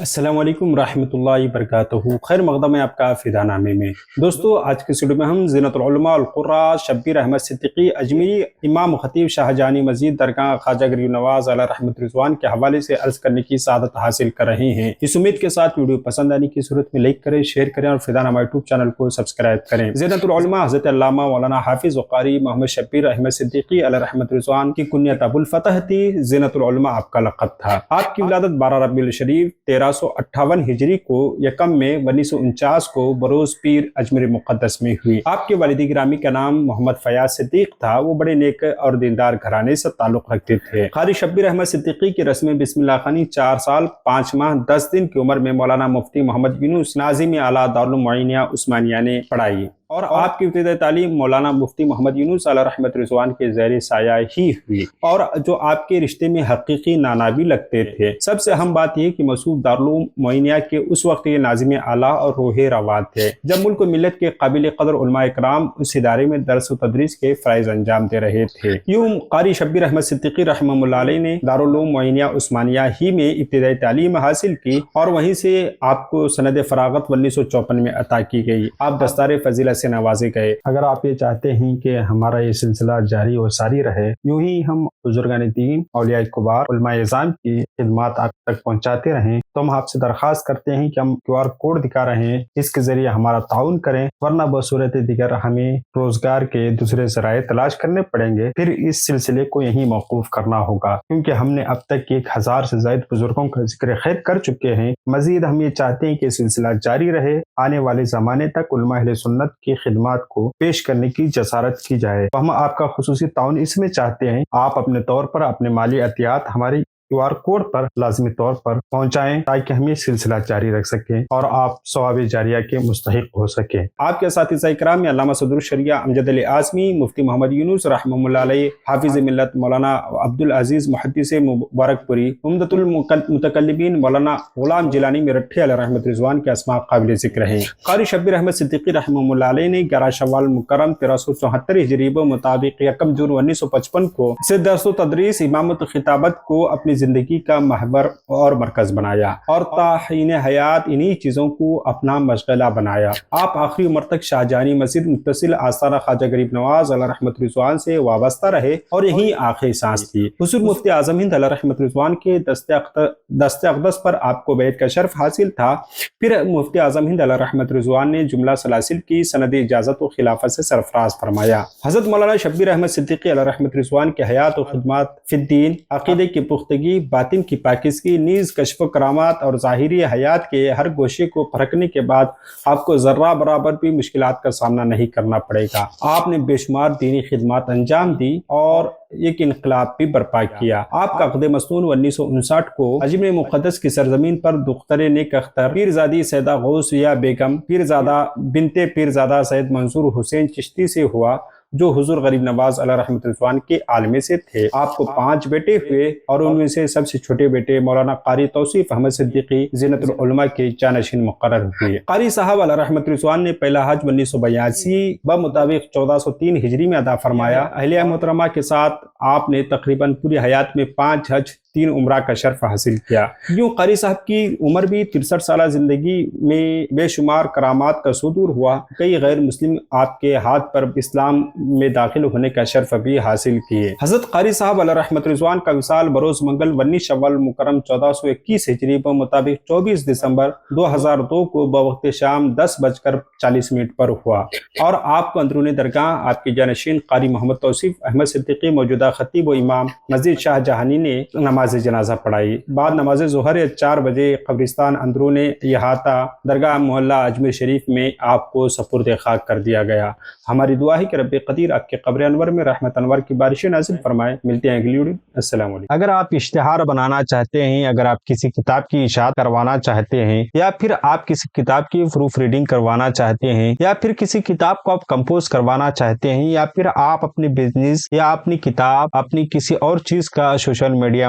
السلام علیکم ورحمۃ اللہ وبرکاتہ۔ خیر مقدم ہے آپ کا فدا نامے میں۔ دوستو آج کے ویڈیو میں ہم زینت العلماء القراء شبیر احمد صدیقی اجمیری امام خطیب شاہجہانی مسجد درگاہ خواجہ غریب نواز علیہ رحمت رضوان کے حوالے سے عرض کرنے کی سعادت حاصل کر رہے ہیں۔ اس امید کے ساتھ ویڈیو پسند آنے کی صورت میں لائک کریں، شیئر کریں اور فدا نامہ یوٹیوب چینل کو سبسکرائب کریں۔ زینت العلماء حضرت علامہ مولانا حافظ وقاری محمد شبیر احمد صدیقی علیہ رحمت رضوان کی کنیت ابو الفتح تھی۔ زینت العلماء آپ کا لقب تھا۔ آپ کی ولادت 12 ربیع الشریف 1358 ہجری کو یکم میں 1949 کو بروز پیر اجمیر مقدس میں ہوئی۔ آپ کے والد گرامی کا نام محمد فیاض صدیق تھا۔ وہ بڑے نیک اور دیندار گھرانے سے تعلق رکھتے تھے۔ قاری شبیر احمد صدیقی کی رسم بسم اللہ خوانی 4 سال 5 ماہ 10 دن کی عمر میں مولانا مفتی محمد یونس ناظم اعلیٰ دارالمعینیہ عثمانیہ نے پڑھائی اور آپ کی ابتدائی تعلیم مولانا مفتی محمد یونس علیہ رحمت رضوان کے زیر سایہ ہی ہوئی، اور جو آپ کے رشتے میں حقیقی نانابی لگتے تھے۔ سب سے اہم بات یہ کہ مسعود دارالعلوم معینیہ کے اس وقت یہ ناظم اعلیٰ اور روح رواد تھے جب ملک و ملت کے قابل قدر علماء اکرام اس ادارے میں درس و تدریس کے فرائض انجام دے رہے تھے۔ یوں قاری شبیر احمد صدیقی رحمہ اللہ علیہ نے دارالعلوم معینیہ عثمانیہ ہی میں ابتدائی تعلیم حاصل کی اور وہیں سے آپ کو سند فراغت 1954 میں عطا کی گئی۔ آپ دستار فضیلت سے نوازے گئے۔ اگر آپ یہ چاہتے ہیں کہ ہمارا یہ سلسلہ جاری و ساری رہے، یوں ہی ہم بزرگان دین، اولیاء کبار، علماء اعظام کی خدمات آپ تک پہنچاتے رہیں، تو ہم آپ سے درخواست کرتے ہیں کہ ہم QR کوڈ دکھا رہے ہیں، اس کے ذریعے ہمارا تعاون کریں، ورنہ بصورت دیگر ہمیں روزگار کے دوسرے ذرائع تلاش کرنے پڑیں گے، پھر اس سلسلے کو یہیں موقوف کرنا ہوگا، کیونکہ ہم نے اب تک 1000 سے زائد بزرگوں کا ذکر خیر کر چکے ہیں۔ مزید ہم یہ چاہتے ہیں کہ سلسلہ جاری رہے، آنے والے زمانے تک علماء اہل سنت کی خدمات کو پیش کرنے کی جسارت کی جائے۔ تو ہم آپ کا خصوصی تعاون اس میں چاہتے ہیں، آپ اپنے طور پر اپنے مالی عطیات ہماری QR کوڈ پر لازمی طور پر پہنچائیں تاکہ ہم یہ سلسلہ جاری رکھ سکیں اور آپ ثواب جاریہ کے مستحق ہو سکیں۔ آپ کے اساتذہ کرام میں علامہ صدر الشریعہ امجد علی اعظمی، مفتی محمد یونس رحمہ اللہ علیہ، حافظ ملت مولانا عبدالعزیز محدث مبارک پوری، عمدۃ المتکلمین مولانا غلام جیلانی میرٹھے علیہ رحمت رضوان کے اسماء قابل ذکر ہیں۔ قاری شبیر احمد صدیقی رحمہ اللہ علیہ نے 11 شوال مکرم 1374 ہجری مطابق 1 جون 1955 کو سے درس و تدریس، امامت و خطابت کو اپنی زندگی کا محور اور مرکز بنایا اور تاحین حیات انہی چیزوں کو اپنا مشغلہ بنایا۔ آپ آخری عمر تک شاہجہانی مسجد متصل آستانہ خواجہ غریب نواز علیہ رحمت رضوان سے وابستہ رہے اور یہی آخری سانس تھی۔ حضور مفتی اعظم ہند علیہ رحمت رضوان کے دست اقدس پر آپ کو بیعت کا شرف حاصل تھا۔ پھر مفتی اعظم ہند علیہ رحمت رضوان نے جملہ سلاسل کی سند اجازت و خلافت سے سرفراز فرمایا۔ حضرت مولانا شبیر احمد صدیقی علیہ رحمت رضوان کے حیات و خدمات فی الدین، عقیدے کی پختگی، باطن کی پاکیزگی، نیز کشف و کرامات اور ظاہری حیات کے ہر گوشے کو پرکھنے کے بعد آپ کو ذرہ برابر بھی مشکلات کا سامنا نہیں کرنا پڑے گا۔ آپ نے بے شمار دینی خدمات انجام دی اور ایک انقلاب بھی برپا کیا۔ آپ کا عقد مسنون 1959 کو اجمیر مقدس کی سرزمین پر دختر نیک اختر پیرزادی سیدہ غوثیہ بیگم پیرزادہ بنت پیرزادہ سید منصور حسین چشتی سے ہوا، جو حضور غریب نواز علیہ رحمت رضوان کے عالمے سے تھے۔ آپ کو 5 بیٹے ہوئے اور ان میں سے سب سے چھوٹے بیٹے مولانا قاری توصیف احمد صدیقی زینت العلماء کے جانشین مقرر ہوئے۔ قاری صاحب علیہ رحمت رضوان نے پہلا حج 1982 بمطابق 1403 ہجری میں ادا فرمایا۔ اہلیہ محترمہ کے ساتھ آپ نے تقریباً پوری حیات میں 5 حج 3 عمرہ کا شرف حاصل کیا۔ یوں قاری صاحب کی عمر بھی 63 سالہ زندگی میں بے شمار کرامات کا صدور ہوا۔ کئی غیر مسلم آپ کے ہاتھ پر اسلام میں داخل ہونے کا شرف بھی حاصل کیے۔ حضرت قاری صاحب علیہ رحمت رضوان کا وصال بروز منگل 19 شوال مکرم 1421 ہجری مطابق 24 دسمبر 2002 کو بوقت شام 10:40 پر ہوا اور آپ کو اندرون درگاہ آپ کے جانشین قاری محمد توصیف احمد صدیقی موجودہ خطیب و امام مسجد شاہ جہانی نے نماز جنازہ پڑھائی۔ بعد نماز ظہر 4 بجے قبرستان اندرون احاطہ درگاہ محلہ اجمیر شریف میں آپ کو سپرد خاک کر دیا گیا۔ ہماری دعا ہے کہ رب قدیر آپ کے قبر انور میں رحمت انور کی بارشیں نازل فرمائے۔ ملتے ہیں اگلی ویڈیو۔ السلام علیکم۔ اگر آپ اشتہار بنانا چاہتے ہیں، اگر آپ کسی کتاب کی اشاعت کروانا چاہتے ہیں، یا پھر آپ کسی کتاب کی پروف ریڈنگ کروانا چاہتے ہیں، یا پھر کسی کتاب کو آپ کمپوز کروانا چاہتے ہیں، یا پھر آپ اپنے بزنس یا اپنی کتاب اپنی کسی اور چیز کا سوشل میڈیا